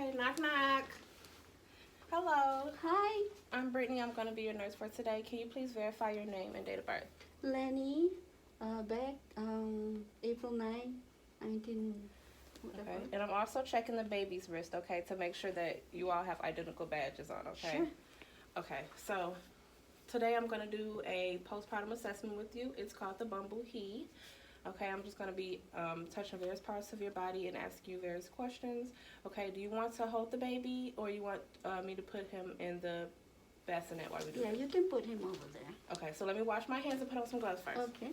Okay, knock knock. Hello. Hi, I'm Brittany. I'm going to be your nurse for today. Can you please verify your name and date of birth? Lenny. Back April 9, 19, whatever. Okay. And I'm also checking the baby's wrist, okay, to make sure that you all have identical badges on, okay? Sure. Okay, so today I'm going to do a postpartum assessment with you. It's called the Bumble He. Okay, I'm just going to be touching various parts of your body and ask you various questions. Okay, do you want to hold the baby or you want me to put him in the bassinet while we do Yeah, it? you can put him over there. Okay, so let me wash my hands and put on some gloves first. Okay.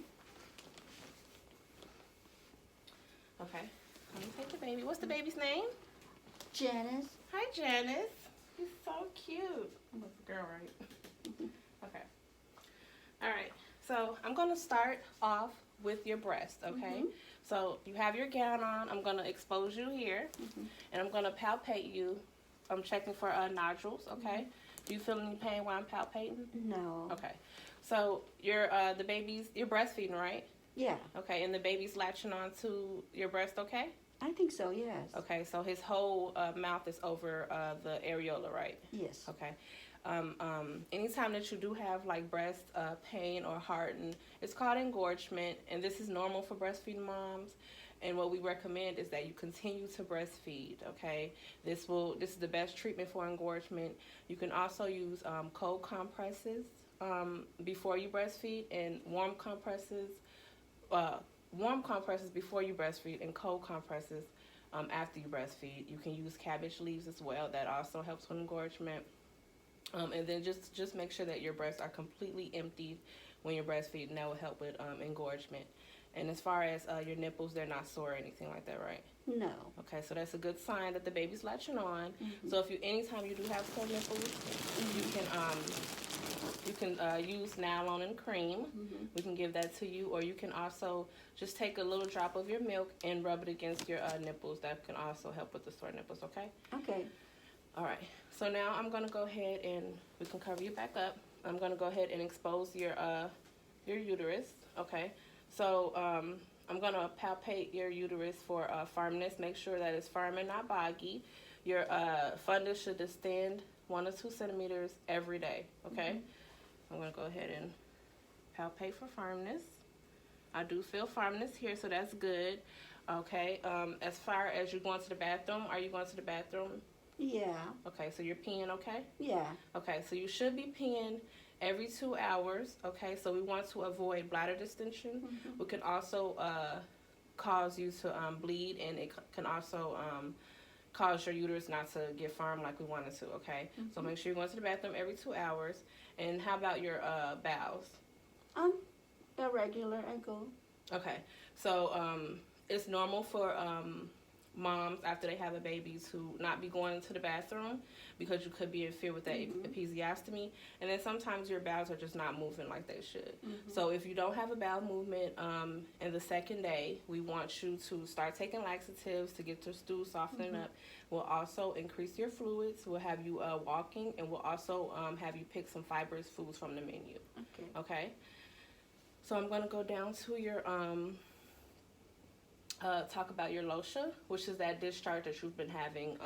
Okay, let me take the baby. What's the baby's name? Janice. Hi, Janice. You're so cute. That's a girl, right? Okay. All right, so I'm going to start off with your breast, okay? So you have your gown on. I'm going to expose you here, and I'm going to palpate you. I'm checking for nodules, okay? Do you feel any pain while I'm palpating? No. Okay. So you're you're breastfeeding, right? Yeah, Okay, and the baby's latching on to your breast, okay? I think so, yes. Okay, so his whole mouth is over the areola, right? Yes. Okay. Anytime that you do have like breast pain or harden, it's called engorgement, and this is normal for breastfeeding moms. And what we recommend is that you continue to breastfeed. Okay, this is the best treatment for engorgement. You can also use cold compresses before you breastfeed, and warm compresses before you breastfeed, and cold compresses after you breastfeed. You can use cabbage leaves as well. That also helps with engorgement. And then just make sure that your breasts are completely emptied when you're breastfeeding. That will help with engorgement. And as far as your nipples, they're not sore or anything like that, right? No. Okay, so that's a good sign that the baby's latching on. So if anytime you do have sore nipples, you can use nylon and cream. We can give that to you, or you can also just take a little drop of your milk and rub it against your nipples. That can also help with the sore nipples. Okay. Okay. All right, so now I'm gonna go ahead and we can cover you back up. I'm gonna go ahead and expose your uterus. Okay, so I'm gonna palpate your uterus for firmness. Make sure that it's firm and not boggy. Your fundus should extend 1 to 2 centimeters every day. Okay, I'm gonna go ahead and palpate for firmness. I do feel firmness here, so that's good. Okay, as far as you going to the bathroom, are you going to the bathroom? Yeah. Okay, so you're peeing, okay? Yeah. Okay, so you should be peeing every 2 hours, okay? So we want to avoid bladder distension. We can also cause you to bleed, and it can also cause your uterus not to get firm like we want it to, okay? So make sure you're going to the bathroom every 2 hours. And how about your bowels? Irregular, I go. Okay, so it's normal for moms after they have a baby to not be going to the bathroom because you could be in fear with that episiotomy, and then sometimes your bowels are just not moving like they should. So if you don't have a bowel movement in the second day, we want you to start taking laxatives to get your stool softening up. We'll also increase your fluids. We'll have you walking, and we'll also have you pick some fibrous foods from the menu. Okay, so I'm going to go down to your talk about your LOSHA, which is that discharge that you've been having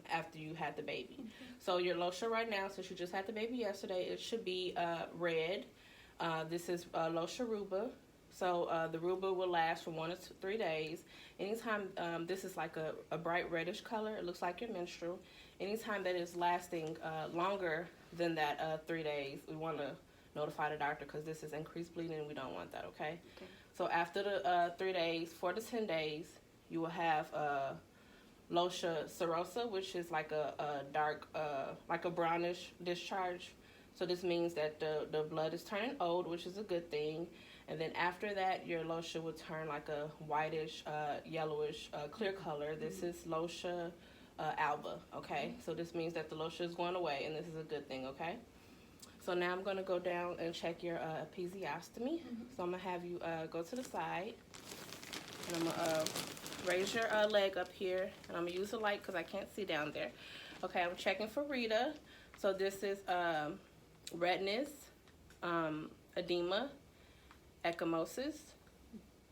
after you had the baby. So your LOSHA right now, since you just had the baby yesterday, it should be red. This is LOSHA Ruba. So the Ruba will last for 1 to 3 days. Anytime this is like a bright reddish color, it looks like your menstrual. Anytime that is lasting longer than that 3 days, we want to notify the doctor because this is increased bleeding and we don't want that, okay? So after the 3 days, 4 to 10 days, you will have LOSHA serosa, which is like a dark, like a brownish discharge. So this means that the blood is turning old, which is a good thing. And then after that, your LOSHA will turn like a whitish, yellowish, clear color. This is LOSHA alba, okay? So this means that the LOSHA is going away, and this is a good thing, okay? So now I'm going to go down and check your episiotomy. So I'm going to have you go to the side. And I'm going to raise your leg up here. And I'm going to use the light because I can't see down there. Okay, I'm checking for Rita. So this is redness, edema, ecchymosis,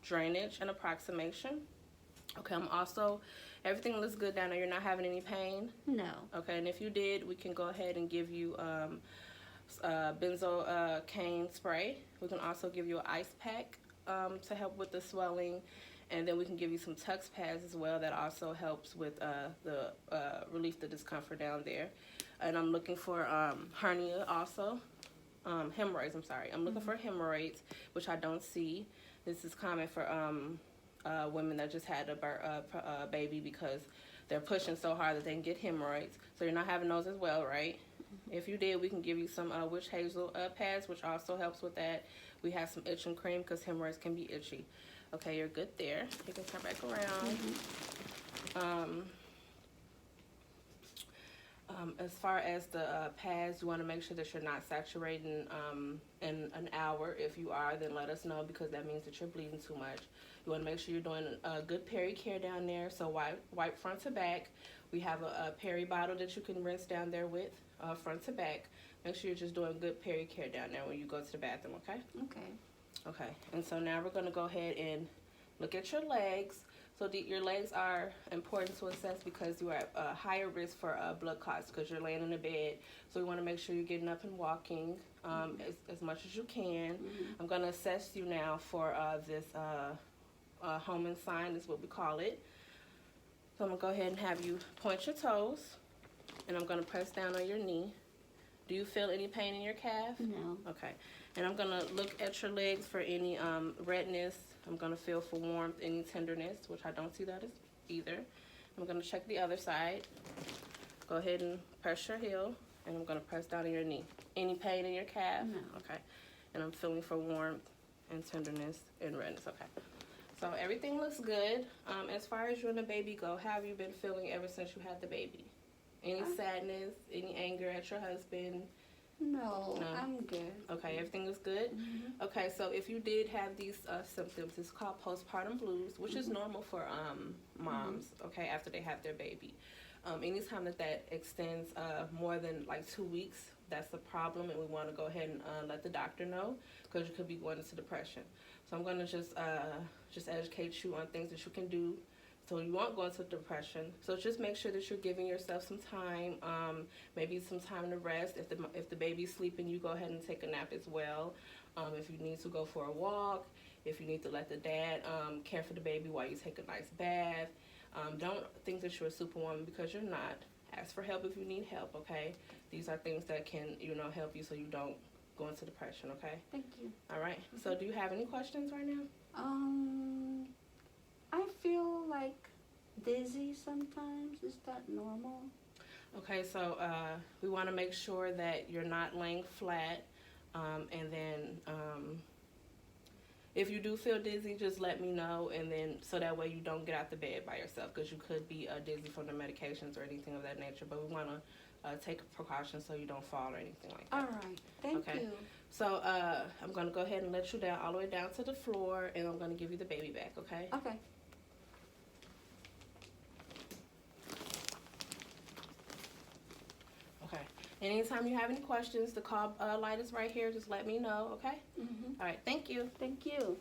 drainage, and approximation. Okay, I'm also Everything looks good down there. You're not having any pain? No. Okay, and if you did, we can go ahead and give you benzocaine spray. We can also give you an ice pack to help with the swelling, and then we can give you some Tux pads as well. That also helps with the relief the discomfort down there. And I'm looking for hernia also, hemorrhoids. I'm sorry. I'm looking for hemorrhoids, which I don't see. This is common for women that just had a baby because they're pushing so hard that they can get hemorrhoids. So you're not having those as well, right? If you did, we can give you some witch hazel pads, which also helps with that. We have some itching cream because hemorrhoids can be itchy. Okay, you're good there. You can turn back around. As far as the pads, you want to make sure that you're not saturating in an hour. If you are, then let us know because that means that you're bleeding too much. You want to make sure you're doing a good peri-care down there. So wipe front to back. We have a peri bottle that you can rinse down there with, front to back. Make sure you're just doing good peri-care down there when you go to the bathroom, okay? Okay. Okay, and so now we're going to go ahead and look at your legs. So your legs are important to assess because you are at a higher risk for blood clots because you're laying in the bed. So we want to make sure you're getting up and walking as much as you can. I'm going to assess you now for this Homan sign is what we call it. So I'm going to go ahead and have you point your toes, and I'm going to press down on your knee. Do you feel any pain in your calf? No. Okay. And I'm going to look at your legs for any redness. I'm going to feel for warmth, any tenderness, which I don't see that as either. I'm going to check the other side. Go ahead and press your heel, and I'm going to press down on your knee. Any pain in your calf? No. Okay. And I'm feeling for warmth and tenderness and redness. Okay. So everything looks good. As far as you and the baby go, how have you been feeling ever since you had the baby? Any sadness, any anger at your husband? No, I'm good. Okay, everything is good? Okay, so if you did have these symptoms, it's called postpartum blues, which is normal for moms, okay, after they have their baby. Anytime that extends more than like 2 weeks, that's a problem, and we want to go ahead and let the doctor know because you could be going into depression. So I'm going to just educate you on things that you can do so you won't go into depression. So just make sure that you're giving yourself some time, maybe some time to rest. If the baby's sleeping, you go ahead and take a nap as well. If you need to go for a walk, if you need to let the dad care for the baby while you take a nice bath. Don't think that you're a superwoman because you're not. Ask for help if you need help, okay? These are things that can, help you so you don't go into depression, okay? Thank you. All right. So do you have any questions right now? I feel like dizzy sometimes. Is that normal? Okay, so we want to make sure that you're not laying flat, and then if you do feel dizzy, just let me know, and then so that way you don't get out the bed by yourself because you could be dizzy from the medications or anything of that nature. But we want to take precautions so you don't fall or anything like that. All right. Thank you. So I'm going to go ahead and let you down all the way down to the floor, and I'm going to give you the baby back, okay? Okay. Okay. Anytime you have any questions, the call light is right here. Just let me know, okay? All right. Thank you. Thank you.